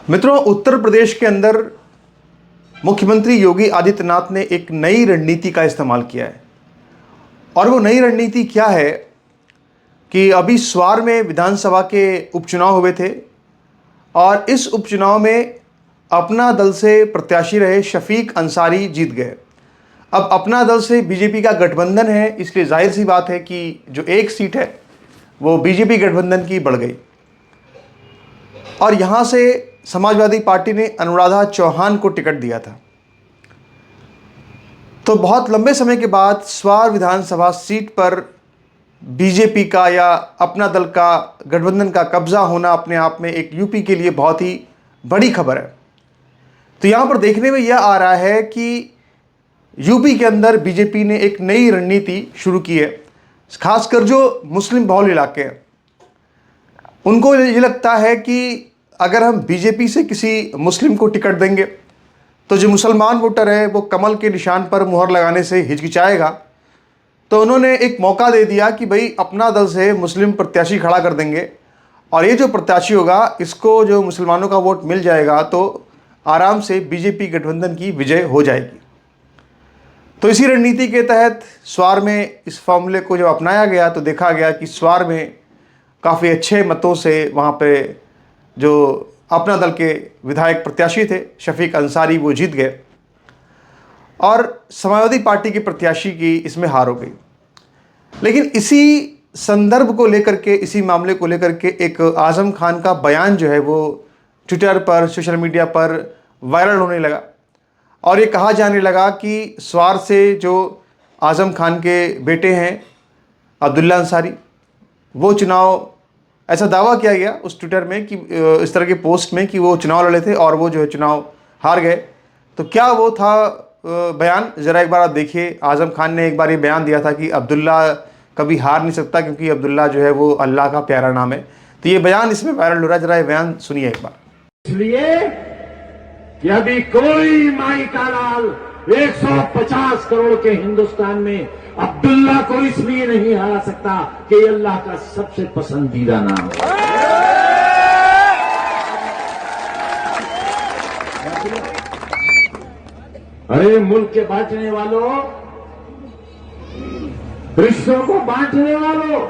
मित्रों, उत्तर प्रदेश के अंदर मुख्यमंत्री योगी आदित्यनाथ ने एक नई रणनीति का इस्तेमाल किया है। और वो नई रणनीति क्या है कि अभी स्वार में विधानसभा के उपचुनाव हुए थे और इस उपचुनाव में अपना दल से प्रत्याशी रहे शफीक अंसारी जीत गए। अब अपना दल से बीजेपी का गठबंधन है, इसलिए जाहिर सी बात है कि जो एक सीट है वो बीजेपी गठबंधन की बढ़ गई। और यहाँ से समाजवादी पार्टी ने अनुराधा चौहान को टिकट दिया था। तो बहुत लंबे समय के बाद स्वार विधानसभा सीट पर बीजेपी का या अपना दल का गठबंधन का कब्जा होना अपने आप में एक यूपी के लिए बहुत ही बड़ी खबर है। तो यहाँ पर देखने में यह आ रहा है कि यूपी के अंदर बीजेपी ने एक नई रणनीति शुरू की है। खासकर जो मुस्लिम बहुल इलाके हैं उनको ये लगता है कि अगर हम बीजेपी से किसी मुस्लिम को टिकट देंगे तो जो मुसलमान वोटर है वो कमल के निशान पर मुहर लगाने से हिचकिचाएगा। तो उन्होंने एक मौका दे दिया कि भाई अपना दल से मुस्लिम प्रत्याशी खड़ा कर देंगे और ये जो प्रत्याशी होगा इसको जो मुसलमानों का वोट मिल जाएगा तो आराम से बीजेपी गठबंधन की विजय हो जाएगी। तो इसी रणनीति के तहत स्वार में इस फॉर्मूले को जब अपनाया गया तो देखा गया कि स्वार में काफ़ी अच्छे मतों से वहाँ पे जो अपना दल के विधायक प्रत्याशी थे शफीक अंसारी वो जीत गए और समाजवादी पार्टी के प्रत्याशी की इसमें हार हो गई। लेकिन इसी संदर्भ को लेकर के, इसी मामले को लेकर के एक आज़म खान का बयान जो है वो ट्विटर पर, सोशल मीडिया पर वायरल होने लगा और ये कहा जाने लगा कि स्वार से जो आज़म खान के बेटे हैं अब्दुल्ला अंसारी वो चुनाव, ऐसा दावा किया गया उस ट्विटर में कि इस तरह के पोस्ट में कि वो चुनाव लड़े थे और वो जो है चुनाव हार गए। तो क्या वो था बयान, ज़रा एक बार आप देखिए। आज़म खान ने एक बार ये बयान दिया था कि अब्दुल्ला कभी हार नहीं सकता क्योंकि अब्दुल्ला जो है वो अल्लाह का प्यारा नाम है। तो ये बयान इसमें वायरल हो रहा है, ज़रा ये बयान सुनिए एक बार। इसलिए कि अभी कोई माई का लाल 150 करोड़ के हिंदुस्तान में अब्दुल्ला को इसलिए नहीं हरा सकता कि अल्लाह का सबसे पसंदीदा नाम है। अरे मुल्क के बांटने वालों, रिश्तों को बांटने वालों,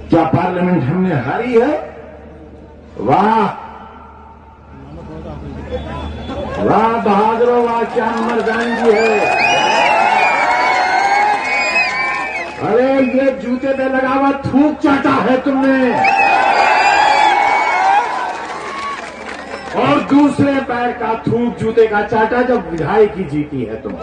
क्या पार्लियामेंट हमने हारी है? वाह वाह बहादुरों, वाह क्या मर्दानगी है। अरे ये जूते पे लगा हुआ थूक चाटा है तुमने और दूसरे पैर का थूक जूते का चाटा जब विधायकी जीती है तुम।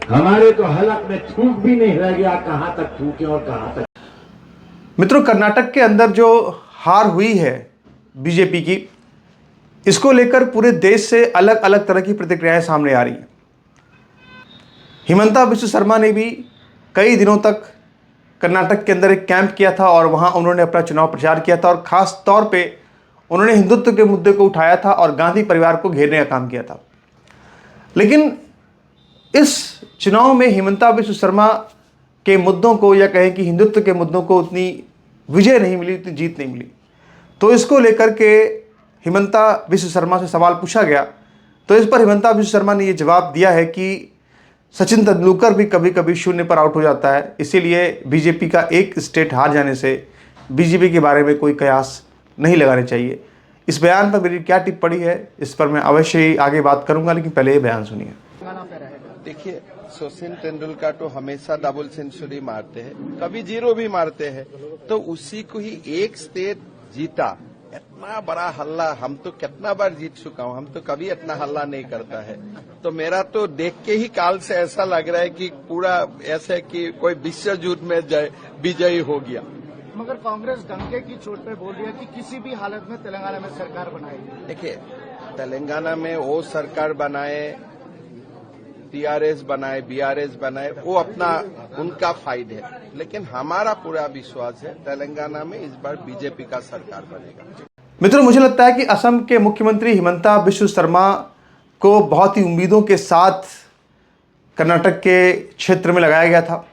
हमारे तो हलक में थूक भी नहीं रह गया, कहां तक थूके और कहां तक। मित्रों, कर्नाटक के अंदर जो हार हुई है बीजेपी की, इसको लेकर पूरे देश से अलग अलग तरह की प्रतिक्रियाएं सामने आ रही हैं। हिमंता बिस्वा शर्मा ने भी कई दिनों तक कर्नाटक के अंदर एक कैंप किया था और वहां उन्होंने अपना चुनाव प्रचार किया था और ख़ास तौर पे उन्होंने हिंदुत्व के मुद्दे को उठाया था और गांधी परिवार को घेरने का काम किया था। लेकिन इस चुनाव में हिमंता बिस्वा शर्मा के मुद्दों को, या कहें कि हिंदुत्व के मुद्दों को उतनी विजय नहीं मिली, उतनी जीत नहीं मिली। तो इसको लेकर के हिमंता बिस्वा शर्मा से सवाल पूछा गया तो इस पर हिमंता बिस्वा शर्मा ने ये जवाब दिया है कि सचिन तेंदुलकर भी कभी कभी शून्य पर आउट हो जाता है, इसीलिए बीजेपी का एक स्टेट हार जाने से बीजेपी के बारे में कोई कयास नहीं लगाने चाहिए। इस बयान पर मेरी क्या टिप्पणी है इस पर मैं अवश्य ही आगे बात करूंगा, लेकिन पहले ये बयान सुनिए। देखिए, सचिन तेंदुलकर तो हमेशा डबल सेंचुरी मारते हैं, कभी जीरो भी मारते हैं, तो उसी को ही एक स्टेट जीता, इतना बड़ा हल्ला हम तो कितना बार जीत चुका हूं, हम तो कभी इतना हल्ला नहीं करता है। तो मेरा तो देख के ही काल से ऐसा लग रहा है कि पूरा ऐसे कि कोई विश्व युद्ध में विजयी हो गया। मगर कांग्रेस डंके की चोट पे बोल रही है कि किसी भी हालत में तेलंगाना में सरकार बनाएगी। देखिए, तेलंगाना में वो सरकार बनाए, टीआरएस बनाए, बीआरएस बनाए, वो अपना उनका फायदा है, लेकिन हमारा पूरा विश्वास है तेलंगाना में इस बार बीजेपी का सरकार बनेगा। मित्रों, मुझे लगता है कि असम के मुख्यमंत्री हिमंता बिस्वा शर्मा को बहुत ही उम्मीदों के साथ कर्नाटक के क्षेत्र में लगाया गया था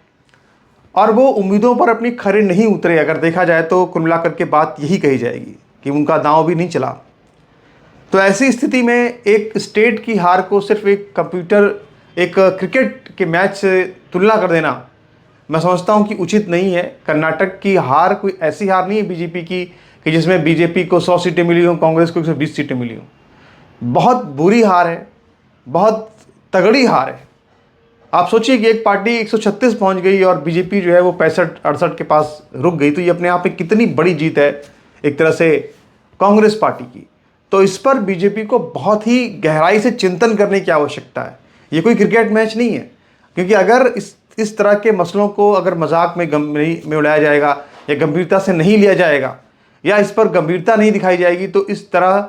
और वो उम्मीदों पर अपनी खरे नहीं उतरे। अगर देखा जाए तो कुल मिलाकर के बात यही कही जाएगी कि उनका दांव भी नहीं चला। तो ऐसी स्थिति में एक स्टेट की हार को सिर्फ एक क्रिकेट के मैच से तुलना कर देना मैं समझता हूं कि उचित नहीं है। कर्नाटक की हार कोई ऐसी हार नहीं है बीजेपी की कि जिसमें बीजेपी को 100 सीटें मिली हों, कांग्रेस को 120 सीटें मिली हों। बहुत बुरी हार है, बहुत तगड़ी हार है। आप सोचिए कि एक पार्टी 136 पहुंच गई और बीजेपी जो है वो 65-68 के पास रुक गई, तो ये अपने आप में कितनी बड़ी जीत है एक तरह से कांग्रेस पार्टी की। तो इस पर बीजेपी को बहुत ही गहराई से चिंतन करने की आवश्यकता है। ये कोई क्रिकेट मैच नहीं है, क्योंकि अगर इस तरह के मसलों को अगर मजाक में उड़ाया जाएगा या गंभीरता से नहीं लिया जाएगा या इस पर गंभीरता नहीं दिखाई जाएगी तो इस तरह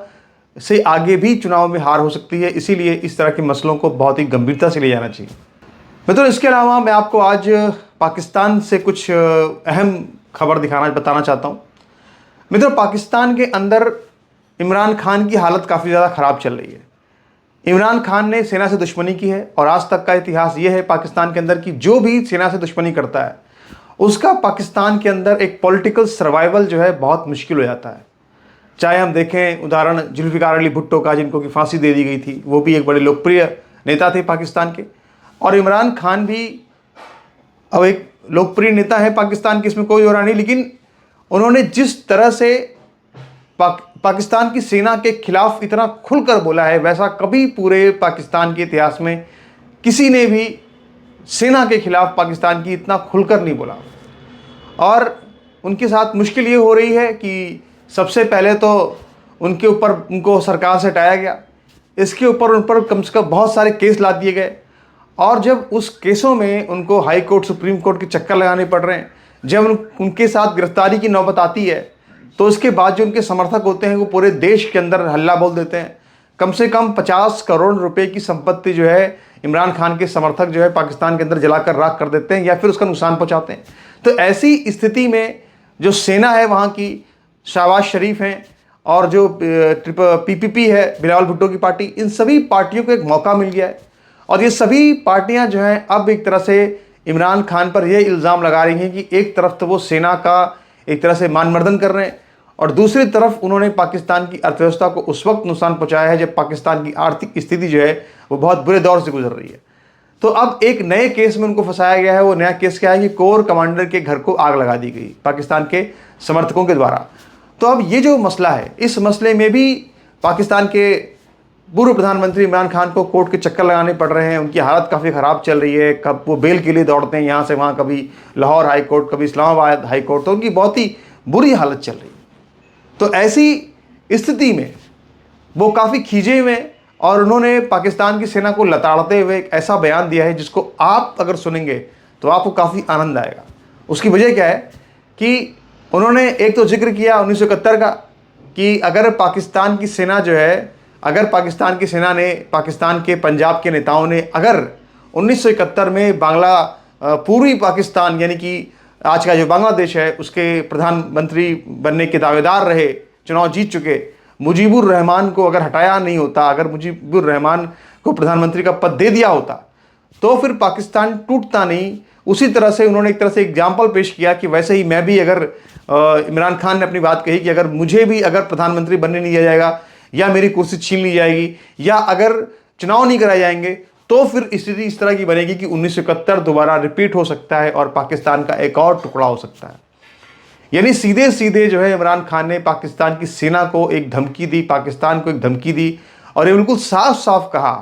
से आगे भी चुनाव में हार हो सकती है। इसीलिए इस तरह के मसलों को बहुत ही गंभीरता से लिया जाना चाहिए। मित्रों, इसके अलावा मैं आपको आज पाकिस्तान से कुछ अहम खबर बताना चाहता हूँ। मित्रों, पाकिस्तान के अंदर इमरान खान की हालत काफ़ी ज़्यादा ख़राब चल रही है। इमरान खान ने सेना से दुश्मनी की है और आज तक का इतिहास ये है पाकिस्तान के अंदर कि जो भी सेना से दुश्मनी करता है उसका पाकिस्तान के अंदर एक पॉलिटिकल सर्वाइवल जो है बहुत मुश्किल हो जाता है। चाहे हम देखें उदाहरण जुल्फ़िकार अली भुट्टो का, जिनको की फांसी दे दी गई थी, वो भी एक बड़े लोकप्रिय नेता थे पाकिस्तान के। और इमरान खान भी अब एक लोकप्रिय नेता है पाकिस्तान की, इसमें कोई और नहीं। लेकिन उन्होंने जिस तरह से पाकिस्तान की सेना के खिलाफ इतना खुलकर बोला है, वैसा कभी पूरे पाकिस्तान के इतिहास में किसी ने भी सेना के खिलाफ पाकिस्तान की इतना खुलकर नहीं बोला। और उनके साथ मुश्किल ये हो रही है कि सबसे पहले तो उनको सरकार से हटाया गया, इसके ऊपर उन पर कम से कम बहुत सारे केस ला दिए गए। और जब उस केसों में उनको हाई कोर्ट, सुप्रीम कोर्ट के चक्कर लगाने पड़ रहे हैं, जब उनके साथ गिरफ्तारी की नौबत आती है तो उसके बाद जो उनके समर्थक होते हैं वो पूरे देश के अंदर हल्ला बोल देते हैं। कम से कम 50 करोड़ रुपए की संपत्ति जो है इमरान खान के समर्थक जो है पाकिस्तान के अंदर जलाकर राख कर देते हैं या फिर उसका नुकसान पहुंचाते हैं। तो ऐसी स्थिति में जो सेना है वहाँ की, शहबाज शरीफ हैं और जो PPP है, बिलावल भुट्टो की पार्टी, इन सभी पार्टियों को एक मौका मिल गया है। और ये सभी पार्टियां जो हैं अब एक तरह से इमरान खान पर यह इल्ज़ाम लगा रही हैं कि एक तरफ तो वो सेना का एक तरह से मानमर्दन कर रहे हैं और दूसरी तरफ उन्होंने पाकिस्तान की अर्थव्यवस्था को उस वक्त नुकसान पहुंचाया है जब पाकिस्तान की आर्थिक स्थिति जो है वो बहुत बुरे दौर से गुजर रही है। तो अब एक नए केस में उनको फंसाया गया है। वो नया केस क्या है कि कोर कमांडर के घर को आग लगा दी गई पाकिस्तान के समर्थकों के द्वारा। तो अब ये जो मसला है, इस मसले में भी पाकिस्तान के पूर्व प्रधानमंत्री इमरान खान को कोर्ट के चक्कर लगाने पड़ रहे हैं। उनकी हालत काफ़ी ख़राब चल रही है। कब वो बेल के लिए दौड़ते हैं यहाँ से वहाँ, कभी लाहौर हाई कोर्ट, कभी इस्लामाबाद हाई कोर्ट, तो उनकी बहुत ही बुरी हालत चल रही है। तो ऐसी स्थिति में वो काफ़ी खींचे हुए हैं और उन्होंने पाकिस्तान की सेना को लताड़ते हुए एक ऐसा बयान दिया है जिसको आप अगर सुनेंगे तो आपको काफ़ी आनंद आएगा। उसकी वजह क्या है कि उन्होंने एक तो जिक्र किया 1971 का कि अगर पाकिस्तान की सेना जो है, अगर पाकिस्तान की सेना ने, पाकिस्तान के पंजाब के नेताओं ने अगर 1971 में पूर्वी पाकिस्तान यानी कि आज का जो बांग्लादेश है उसके प्रधानमंत्री बनने के दावेदार रहे, चुनाव जीत चुके मुजीबुर रहमान को अगर हटाया नहीं होता, अगर मुजीबुर रहमान को प्रधानमंत्री का पद दे दिया होता तो फिर पाकिस्तान टूटता नहीं। उसी तरह से उन्होंने एक तरह से एग्जाम्पल पेश किया कि वैसे ही मैं भी, अगर इमरान खान ने अपनी बात कही कि अगर मुझे भी अगर प्रधानमंत्री बनने नहीं दिया जाएगा या मेरी कुर्सी छीन ली जाएगी या अगर चुनाव नहीं कराए जाएंगे तो फिर स्थिति इस तरह की बनेगी कि 1971 दोबारा रिपीट हो सकता है और पाकिस्तान का एक और टुकड़ा हो सकता है। यानी सीधे सीधे जो है इमरान खान ने पाकिस्तान की सेना को एक धमकी दी, पाकिस्तान को एक धमकी दी और ये बिल्कुल साफ साफ कहा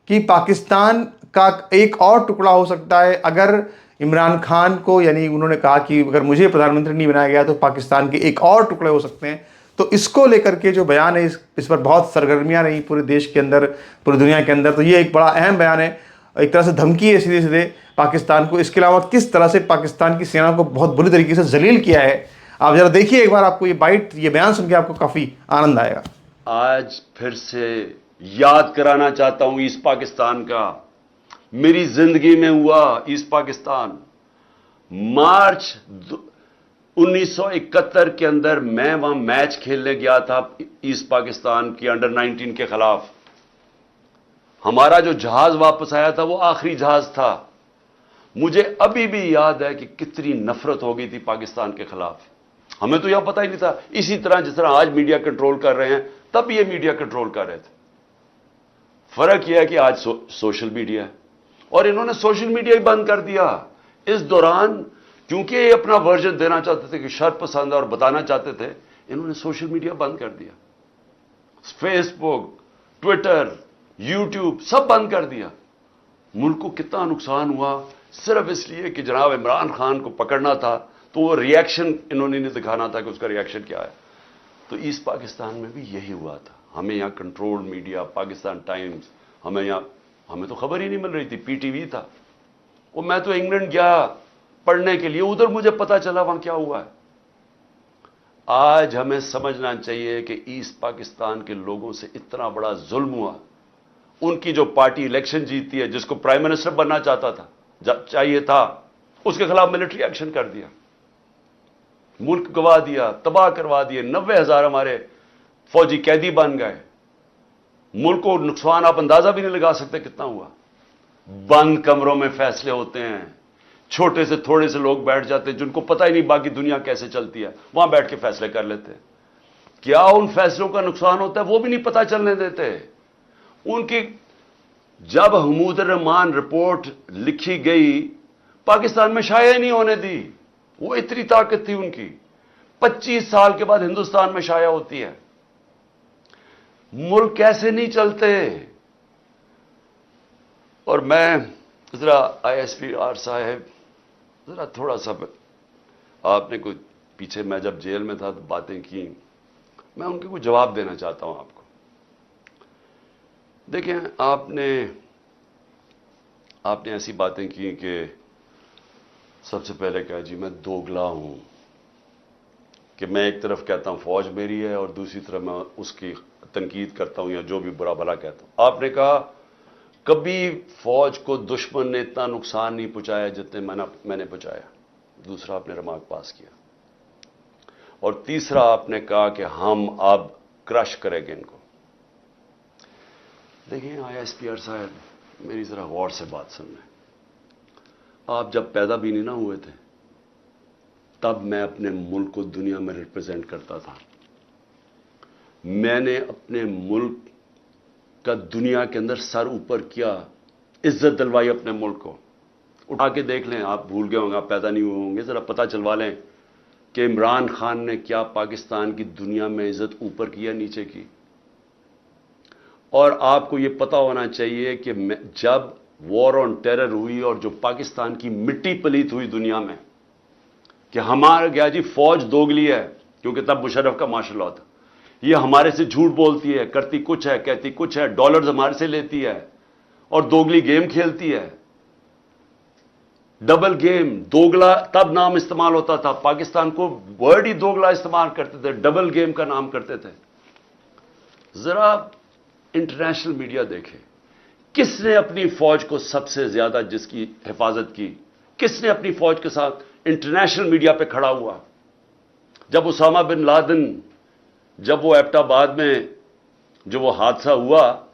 कि पाकिस्तान का एक और टुकड़ा हो सकता है अगर इमरान खान को, यानी उन्होंने कहा कि अगर मुझे प्रधानमंत्री नहीं बनाया गया तो पाकिस्तान के एक और टुकड़े हो सकते हैं। तो इसको लेकर के जो बयान है इस पर बहुत सरगर्मियां रही पूरे देश के अंदर, पूरी दुनिया के अंदर। तो ये एक बड़ा अहम बयान है, एक तरह से धमकी है सीधे सीधे पाकिस्तान को। इसके अलावा किस तरह से पाकिस्तान की सेना को बहुत बुरी तरीके से जलील किया है, आप जरा देखिए एक बार। आपको ये बयान सुन के आपको काफ़ी आनंद आएगा। आज फिर से याद कराना चाहता हूं ईस्ट पाकिस्तान का, मेरी जिंदगी में हुआ ईस्ट पाकिस्तान। मार्च 1971 के अंदर मैं वहां मैच खेलने गया था ईस्ट पाकिस्तान की अंडर 19 के खिलाफ। हमारा जो जहाज वापस आया था वो आखिरी जहाज था। मुझे अभी भी याद है कि कितनी नफरत हो गई थी पाकिस्तान के खिलाफ। हमें तो यह पता ही नहीं था, इसी तरह जिस तरह आज मीडिया कंट्रोल कर रहे हैं तब ये मीडिया कंट्रोल कर रहे थे। फर्क यह है कि आज सोशल मीडिया है और इन्होंने सोशल मीडिया ही बंद कर दिया इस दौरान, क्योंकि ये अपना वर्जन देना चाहते थे कि शर पसंद और बताना चाहते थे, इन्होंने सोशल मीडिया बंद कर दिया। फेसबुक, ट्विटर, यूट्यूब सब बंद कर दिया। मुल्क को कितना नुकसान हुआ सिर्फ इसलिए कि जनाब इमरान खान को पकड़ना था, तो वो रिएक्शन इन्होंने नहीं दिखाना था कि उसका रिएक्शन क्या है। तो ईस्ट पाकिस्तान में भी यही हुआ था। हमें यहां कंट्रोल्ड मीडिया, पाकिस्तान टाइम्स, हमें तो खबर ही नहीं मिल रही थी। पीटीवी था, वो मैं तो इंग्लैंड गया पढ़ने के लिए, उधर मुझे पता चला वहां क्या हुआ है। आज हमें समझना चाहिए कि ईस्ट पाकिस्तान के लोगों से इतना बड़ा जुल्म हुआ। उनकी जो पार्टी इलेक्शन जीतती है, जिसको प्राइम मिनिस्टर बनना चाहता था, चाहिए था, उसके खिलाफ मिलिट्री एक्शन कर दिया, मुल्क गवा दिया, तबाह करवा दिए। 90,000 हमारे फौजी कैदी बन गए। मुल्क को नुकसान आप अंदाजा भी नहीं लगा सकते कितना हुआ। बंद कमरों में फैसले होते हैं, छोटे से थोड़े से लोग बैठ जाते हैं जिनको पता ही नहीं बाकी दुनिया कैसे चलती है, वहां बैठ के फैसले कर लेते हैं। क्या उन फैसलों का नुकसान होता है वो भी नहीं पता चलने देते। उनकी जब हमूद रहमान रिपोर्ट लिखी गई, पाकिस्तान में शाया नहीं होने दी। वो इतनी ताकत थी उनकी। 25 साल के बाद हिंदुस्तान में शाया होती है। मुल्क कैसे नहीं चलते। और मैं जरा ISPR साहब, जरा थोड़ा सा आपने कोई पीछे, मैं जब जेल में था तो बातें की, मैं उनके को जवाब देना चाहता हूं आपको। देखें, आपने ऐसी बातें की कि सबसे पहले कहा जी मैं दोगला हूं, कि मैं एक तरफ कहता हूं फौज मेरी है और दूसरी तरफ मैं उसकी तनकीद करता हूं या जो भी बुरा भला कहता हूं। आपने कहा कभी फौज को दुश्मन ने इतना नुकसान नहीं पहुंचाया जितने मैंने पहुंचाया। दूसरा आपने रिमार्क पास किया। और तीसरा आपने कहा कि हम अब क्रश करेंगे इनको। देखिए ISPR साहब, मेरी जरा गौर से बात सुन लें। आप जब पैदा भी नहीं ना हुए थे तब मैं अपने मुल्क को दुनिया में रिप्रेजेंट करता था। मैंने अपने मुल्क का दुनिया के अंदर सर ऊपर किया, इज्जत दिलवाई अपने मुल्क को। उठा के देख लें, आप भूल गए होंगे, आप पैदा नहीं हुए होंगे, जरा पता चलवा लें कि इमरान खान ने क्या पाकिस्तान की दुनिया में इज्जत ऊपर की या नीचे की। और आपको यह पता होना चाहिए कि जब वॉर ऑन टेरर हुई और जो पाकिस्तान की मिट्टी पलीत हुई दुनिया में कि हमारा क्या जी फौज दोगली है, क्योंकि तब मुशर्रफ का मार्शल लॉ था, ये हमारे से झूठ बोलती है, करती कुछ है, कहती कुछ है, डॉलर्स हमारे से लेती है और दोगली गेम खेलती है। डबल गेम, दोगला तब नाम इस्तेमाल होता था। पाकिस्तान को वर्ड ही दोगला इस्तेमाल करते थे, डबल गेम का नाम करते थे। जरा इंटरनेशनल मीडिया देखे, किसने अपनी फौज को सबसे ज्यादा जिसकी हिफाजत की, किसने अपनी फौज के साथ इंटरनेशनल मीडिया पे खड़ा हुआ। जब उसामा बिन लादेन, जब वो एबटाबाद में जो वो हादसा हुआ,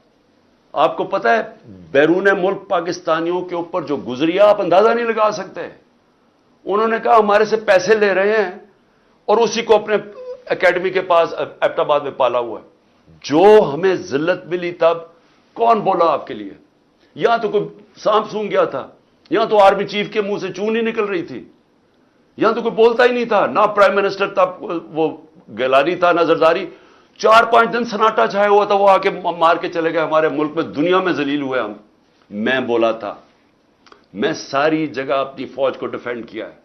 आपको पता है बैरून मुल्क पाकिस्तानियों के ऊपर जो गुजरी आप अंदाजा नहीं लगा सकते। उन्होंने कहा हमारे से पैसे ले रहे हैं और उसी को अपने एकेडमी के पास एबटाबाद में पाला हुआ है। जो हमें जिल्लत मिली तब कौन बोला आपके लिए? यहां तो कोई सांप सूंघ गया था, यहां तो आर्मी चीफ के मुंह से चून ही निकल रही थी, यहां तो कोई बोलता ही नहीं था। ना प्राइम मिनिस्टर तब वो गिलानी था, ना जरदारी। 4-5 दिन सन्नाटा छाया हुआ था, वो आके मार के चले गए। हमारे मुल्क में दुनिया में जलील हुए हम। मैं बोला था, मैं सारी जगह अपनी फौज को डिफेंड किया है।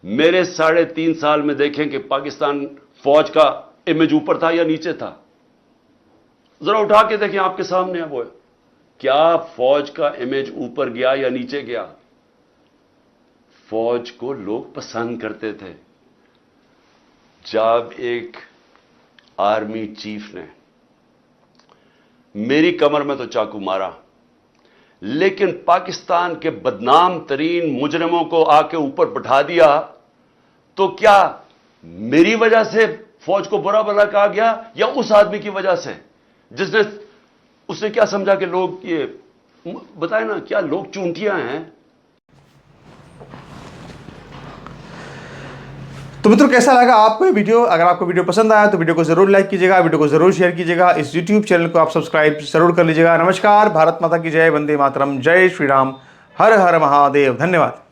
मेरे 3.5 साल में देखें कि पाकिस्तान फौज का इमेज ऊपर था या नीचे था। जरा उठा के देखें, आपके सामने है वो, क्या फौज का इमेज ऊपर गया या नीचे गया? फौज को लोग पसंद करते थे। जब एक आर्मी चीफ ने मेरी कमर में तो चाकू मारा, लेकिन पाकिस्तान के बदनाम तरीन मुजरिमों को आके ऊपर बैठा दिया, तो क्या मेरी वजह से फौज को बुरा भला कहा गया या उस आदमी की वजह से जिसने, उसने क्या समझा कि लोग ये बताए ना, क्या लोग चूंटियां हैं? तो मित्रों, कैसा लगा आपको ये वीडियो? अगर आपको वीडियो पसंद आया तो वीडियो को जरूर लाइक कीजिएगा, वीडियो को जरूर शेयर कीजिएगा, इस यूट्यूब चैनल को आप सब्सक्राइब जरूर कर लीजिएगा। नमस्कार, भारत माता की जय, वंदे मातरम, जय श्री राम, हर हर महादेव, धन्यवाद।